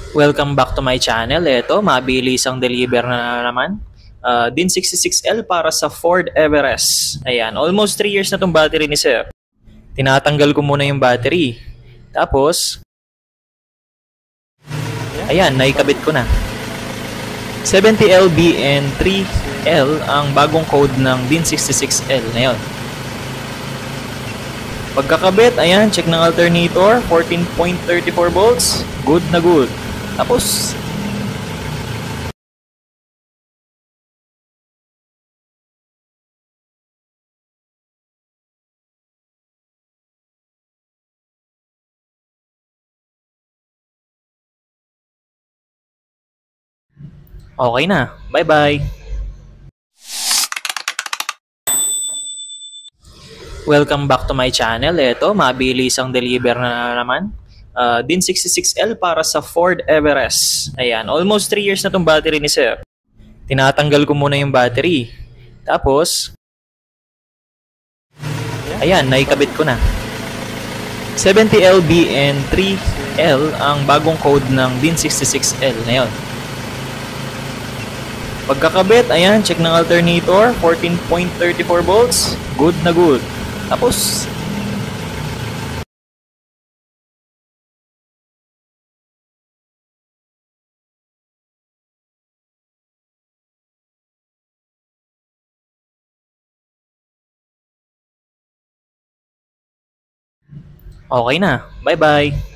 Welcome back to my channel. Ito, mabilis ang deliver na naman. Din 66L para sa Ford Everest. Ayan, almost 3 years na tong battery ni sir. Tinatanggal ko muna yung battery. Tapos, ayan, naikabit ko na. 70LBN 3L ang bagong code ng Din 66L na yun. Pagkakabit, ayan, check ng alternator, 14.34 volts, good na good. Tapos, okay na. Bye-bye. Welcome back to my channel. Ito, mabilis ang deliver na naman. Din 66L para sa Ford Everest. Ayan, almost 3 years na tong battery ni sir. Tinatanggal ko muna yung battery. Tapos, ayan, naikabit ko na. 70LBN 3L ang bagong code ng Din 66L na yun. Pagkakabit, ayan, check ng alternator, 14.34 volts, good na good. Tapos, okay na. Bye-bye.